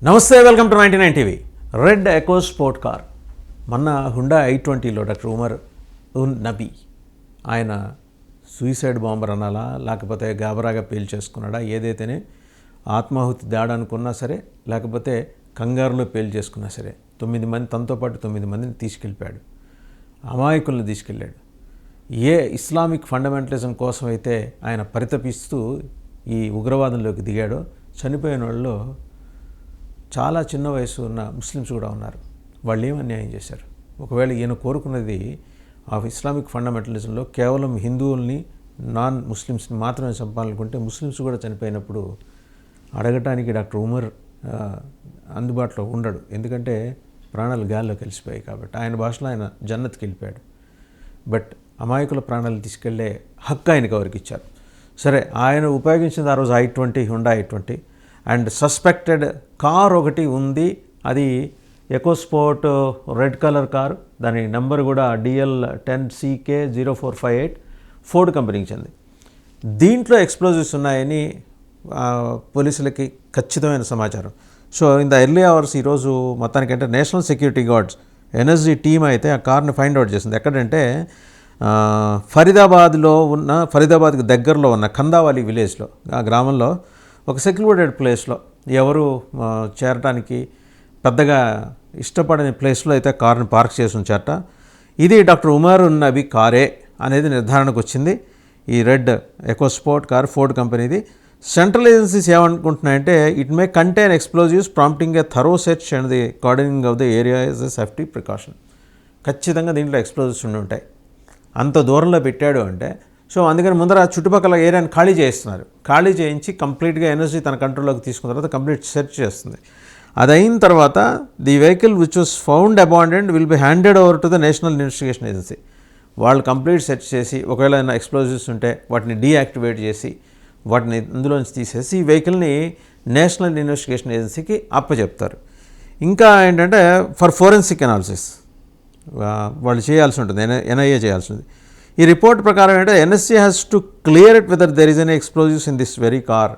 నమస్తే, welcome to 99 TV. Red eco sport car మొన్న Hyundai i20లో డాక్టర్ ఉమర్ ఉన్ నబీ ఆయన సూసైడ్ బాంబర్ అనాలా లేకపోతే గాబరాగా పేల్చేసుకున్నాడా, ఏదైతేనే ఆత్మాహుతి దాడి అనుకున్నా సరే లేకపోతే కంగారులో పేల్చేసుకున్నా సరే 9 మంది తనతో పాటు 9 మందిని తీసుకెళ్ళిపోయాడు, అమాయకులను తీసుకెళ్ళాడు. ఏ ఇస్లామిక్ ఫండమెంటలిజం కోసం అయితే ఆయన పరితపిస్తూ ఈ ఉగ్రవాదంలోకి దిగాడో చనిపోయిన వాళ్ళు చాలా చిన్న వయసు ఉన్న ముస్లిమ్స్ కూడా ఉన్నారు. వాళ్ళు ఏం అన్యాయం చేశారు? ఒకవేళ ఈయన కోరుకున్నది ఆ ఇస్లామిక్ ఫండమెంటలిజంలో కేవలం హిందువుల్ని నాన్ ముస్లిమ్స్ని మాత్రమే చంపాలనుకుంటే ముస్లిమ్స్ కూడా చనిపోయినప్పుడు అడగటానికి డాక్టర్ ఉమర్ అందుబాటులో ఉండడు. ఎందుకంటే ప్రాణాలు గాల్లో కలిసిపోయాయి కాబట్టి. ఆయన భాషలో ఆయన జన్నత్కి వెళ్ళిపోయాడు. బట్ అమాయకుల ప్రాణాలు తీసుకెళ్లే హక్కు ఆయనకు ఎవరికి ఇచ్చారు? సరే, ఆయన ఉపయోగించింది ఆ రోజు i20 Honda i20 and suspected car ఒకటి ఉంది. అది ఎకోస్పోర్ట్ రెడ్ కలర్ కారు. దాని నెంబర్ కూడా DL10CK0458 ఫోర్డ్ కంపెనీకి చెంది. దీంట్లో ఎక్స్ప్లోజివ్స్ ఉన్నాయని పోలీసులకి ఖచ్చితమైన సమాచారం. So in the early hours ఈరోజు మొత్తానికంటే national security guards NSG team అయితే ఆ కార్ని ఫైండ్ అవుట్ చేసింది. ఎక్కడంటే ఫరీదాబాద్కి దగ్గరలో ఉన్న కందావాలి విలేజ్లో, ఆ గ్రామంలో ఒక సెక్యూర్డెడ్ ప్లేస్లో, ఎవరు చేరటానికి పెద్దగా ఇష్టపడని ప్లేస్లో అయితే కార్ని పార్క్ చేసి ఉంచారట. ఇది డాక్టర్ ఉమర్ ఉన్ నబీ కారే అనేది నిర్ధారణకు వచ్చింది. ఈ రెడ్ ఎకోస్పోర్ట్ కార్ ఫోర్డ్ కంపెనీది. సెంట్రల్ ఏజెన్సీస్ ఏమనుకుంటున్నాయంటే it may contain explosives prompting a thorough search and the cordoning of the area is a safety precaution. ఖచ్చితంగా దీంట్లో ఎక్స్ప్లోజివ్స్ ఉండి ఉంటాయి. అంత దూరంలో పెట్టాడు అంటే సో అందుకని ముందర చుట్టుపక్కల ఏరియాని ఖాళీ చేస్తున్నారు. ఖాళీ చేయించి కంప్లీట్గా ఎనర్జీ తన కంట్రోల్లోకి తీసుకున్న తర్వాత కంప్లీట్ సెర్చ్ చేస్తుంది. అది అయిన తర్వాత the vehicle which was found abandoned will be handed over to the national investigation agency. వాళ్ళు కంప్లీట్ సెర్చ్ చేసి ఒకవేళ ఏమైనా ఎక్స్ప్లోజివ్స్ ఉంటే వాటిని డీయాక్టివేట్ చేసి వాటిని అందులోంచి తీసేసి ఈ వెహికల్ని నేషనల్ ఇన్వెస్టిగేషన్ ఏజెన్సీకి అప్పచెప్తారు. ఇంకా ఏంటంటే ఫర్ ఫోరెన్సిక్ అనాలిసిస్ వాళ్ళు చేయాల్సి ఉంటుంది, NIA చేయాల్సి ఉంటుంది. ఈ రిపోర్ట్ ప్రకారం ఏంటంటే NSG has to clear it whether there is any explosives in this very car.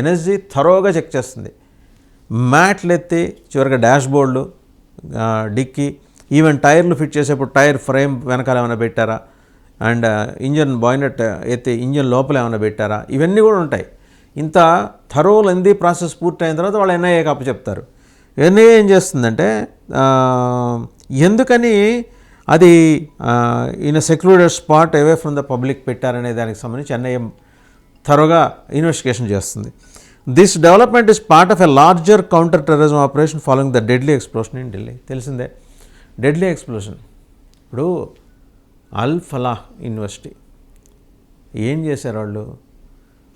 NSG థరోగా చెక్ చేస్తుంది. మ్యాట్లు ఎత్తి చివరిగా డాష్ బోర్డులు, డిక్కీ, ఈవెన్ టైర్లు ఫిట్ చేసేప్పుడు టైర్ ఫ్రేమ్ వెనకాల ఏమైనా పెట్టారా, అండ్ ఇంజన్ బాయినెట్ ఎత్తి ఇంజన్ లోపల ఏమైనా పెట్టారా, ఇవన్నీ కూడా ఉంటాయి. ఇంత థరో లెందీ ప్రాసెస్ పూర్తయిన తర్వాత వాళ్ళు NIAకి అప్పచెప్తారు. NIA ఏం చేస్తుందంటే ఎందుకని అది in secluded spot away from the public పెట్టారనే దానికి సంబంధించి NIA థరోగా ఇన్వెస్టిగేషన్ చేస్తుంది. This development is part of a larger counter terrorism operation following the deadly explosion in Delhi. తెలిసిందే డెడ్లీ ఎక్స్ప్లోషన్. ఇప్పుడు అల్ ఫలాహ్ యూనివర్సిటీ ఏం చేశారు వాళ్ళు?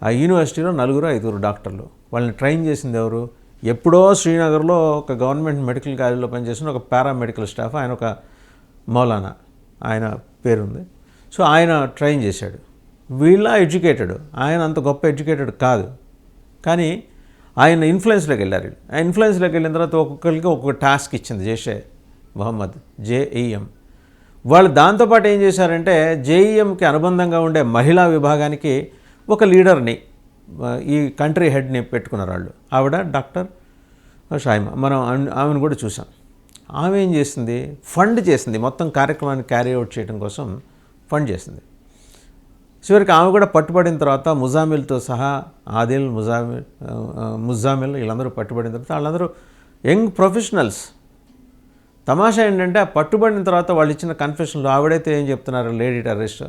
ఆ యూనివర్సిటీలో 4-5 డాక్టర్లు. వాళ్ళని ట్రైన్ చేసింది ఎవరు? ఎప్పుడో శ్రీనగర్లో ఒక గవర్నమెంట్ మెడికల్ కాలేజీలో పనిచేసిన ఒక పారామెడికల్ స్టాఫ్, ఆయన ఒక మౌలానా, ఆయన పేరుంది. సో ఆయన ట్రైన్ చేశాడు. వీళ్ళ ఎడ్యుకేటెడ్, ఆయన అంత గొప్ప ఎడ్యుకేటెడ్ కాదు, కానీ ఆయన ఇన్ఫ్లుయెన్స్లోకి వెళ్ళారు. ఆ ఇన్ఫ్లుయెన్స్లోకి వెళ్ళిన తర్వాత ఒక్కొక్కరికి ఒక్కొక్క టాస్క్ ఇచ్చింది జైషే మొహమ్మద్, JEM. వాళ్ళు దాంతోపాటు ఏం చేశారంటే JEMకి అనుబంధంగా ఉండే మహిళా విభాగానికి ఒక లీడర్ని, ఈ కంట్రీ హెడ్ని పెట్టుకున్నారు వాళ్ళు. ఆవిడ డాక్టర్ షాయిమా. మనం ఆమెను కూడా చూసాం. ఆమె ఏం చేసింది? ఫండ్ చేసింది, మొత్తం కార్యక్రమాన్ని క్యారీ అవుట్ చేయడం కోసం ఫండ్ చేసింది. చివరికి ఆమె కూడా పట్టుబడిన తర్వాత ముజామిల్తో సహా ఆదిల్, ముజామిల్ వీళ్ళందరూ పట్టుబడిన తర్వాత వాళ్ళందరూ యంగ్ ప్రొఫెషనల్స్. తమాషా ఏంటంటే ఆ పట్టుబడిన తర్వాత వాళ్ళు ఇచ్చిన కన్ఫెషన్లో ఆవిడైతే ఏం చెప్తున్నారు, లేడీ టెర్రరిస్ట్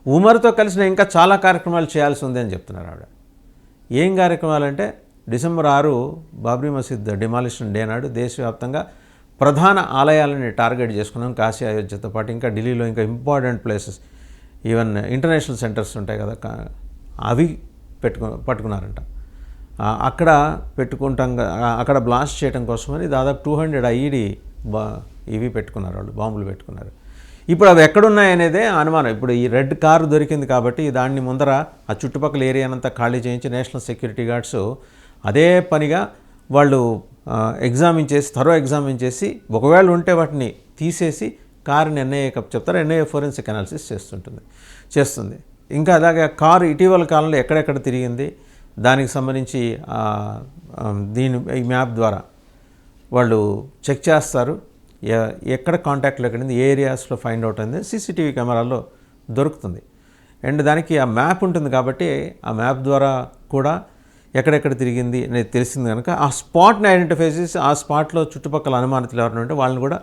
ఉమర్తో కలిసిన ఇంకా చాలా కార్యక్రమాలు చేయాల్సి ఉంది అని చెప్తున్నారు ఆవిడ. ఏం కార్యక్రమాలంటే డిసెంబర్ 6 బాబ్రీ మసీద్ డిమాలిషన్ డే నాడు దేశవ్యాప్తంగా ప్రధాన ఆలయాలని టార్గెట్ చేసుకున్నాం. కాశీ, అయోధ్యతో పాటు ఇంకా ఢిల్లీలో ఇంకా important places, even international centres ఉంటాయి కదా, అవి పట్టుకున్నారంట. అక్కడ పెట్టుకుంటాం, అక్కడ బ్లాస్ట్ చేయడం కోసమని దాదాపు 200 IED ఇవి పెట్టుకున్నారు వాళ్ళు, బాంబులు పెట్టుకున్నారు. ఇప్పుడు అవి ఎక్కడున్నాయనేదే అనుమానం. ఇప్పుడు ఈ రెడ్ కారు దొరికింది కాబట్టి దాన్ని ముందర ఆ చుట్టుపక్కల ఏరియానంతా ఖాళీ చేయించి నేషనల్ సెక్యూరిటీ గార్డ్స్ అదే పనిగా వాళ్ళు థరో ఎగ్జామిన్ చేసి ఒకవేళ ఉంటే వాటిని తీసేసి కారుని NIAకి చెప్తారు. NIA ఫోరెన్సిక్ అనాలిసిస్ చేస్తుంది. ఇంకా అలాగే కారు ఇటీవల కాలంలో ఎక్కడెక్కడ తిరిగింది, దానికి సంబంధించి ఈ మ్యాప్ ద్వారా వాళ్ళు చెక్ చేస్తారు. ఎక్కడ కాంటాక్ట్లో ఎక్కడింది, ఏ ఏరియాస్లో ఫైండ్ అవుట్ అయింది సీసీటీవీ కెమెరాల్లో దొరుకుతుంది. అండ్ దానికి ఆ మ్యాప్ ఉంటుంది కాబట్టి ఆ మ్యాప్ ద్వారా కూడా ఎక్కడెక్కడ తిరిగింది అనేది తెలిసింది కనుక ఆ స్పాట్ని ఐడెంటిఫై చేసి ఆ స్పాట్లో చుట్టుపక్కల అనుమానితులు ఎవరైనా ఉంటే వాళ్ళని కూడా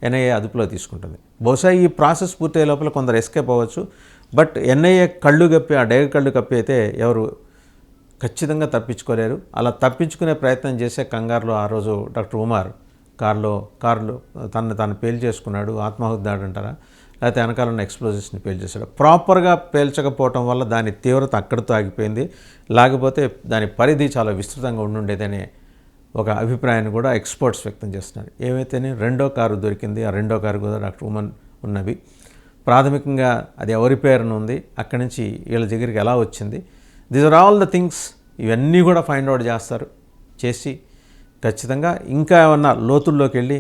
ఎన్ఐఏ అదుపులో తీసుకుంటుంది. బహుశా ఈ ప్రాసెస్ పూర్తయ్యే లోపల కొందరు ఎస్కేప్ అవ్వచ్చు. బట్ ఎన్ఐఏ కళ్ళు కప్పి, ఆ డైగర్ కళ్ళు కప్పి అయితే ఎవరు ఖచ్చితంగా తప్పించుకోలేరు. అలా తప్పించుకునే ప్రయత్నం చేసే కంగారులో ఆ రోజు డాక్టర్ ఉమార్ కారులో తను పేల్ చేసుకున్నాడు. ఆత్మాహుతి అంటారా, లేకపోతే వెనకాల ఉన్న ఎక్స్ప్లోజివ్స్ని పేల్ చేశాడు. ప్రాపర్గా పేల్చకపోవటం వల్ల దాని తీవ్రత అక్కడితో ఆగిపోయింది. లేకపోతే దాని పరిధి చాలా విస్తృతంగా ఉండుండేదనే ఒక అభిప్రాయాన్ని కూడా ఎక్స్పర్ట్స్ వ్యక్తం చేస్తున్నారు. ఏమైతేనే రెండో కారు దొరికింది. ఆ రెండో కారు కూడా డాక్టర్ ఉమన్ ఉన్నవి. ప్రాథమికంగా అది ఎవరి పేరున ఉంది, అక్కడి నుంచి వీళ్ళ దగ్గరికి ఎలా వచ్చింది, these are all the things. ఇవన్నీ కూడా ఫైండ్ అవుట్ చేసి ఖచ్చితంగా ఇంకా ఏమన్నా లోతుల్లోకి వెళ్ళి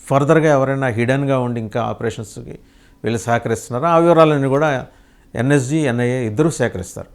ఫర్దర్గా ఎవరైనా హిడెన్గా ఉండి ఇంకా ఆపరేషన్స్కి వీళ్ళు సహకరిస్తున్నారో ఆ వివరాలన్నీ కూడా ఎన్ఎస్జీ, ఎన్ఐఏ ఇద్దరూ సేకరిస్తారు.